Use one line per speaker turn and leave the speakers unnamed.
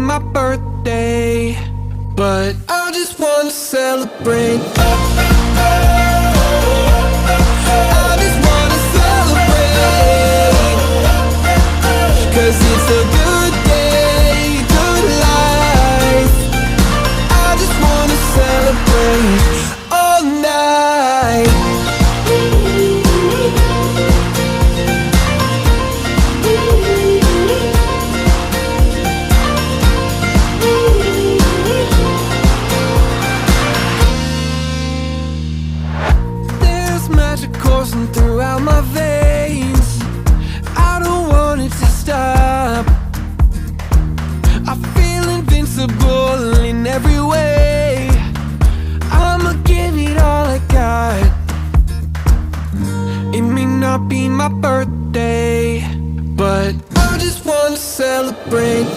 my birthday, but I just wanna celebrate. I just wanna celebrate, 'cause it's a good day, good life. I just wanna celebrate all night. Coursing throughout my veins, I don't want it to stop. I feel invincible in every way. I'ma give it all I got. It may not be my birthday, but I just wanna celebrate.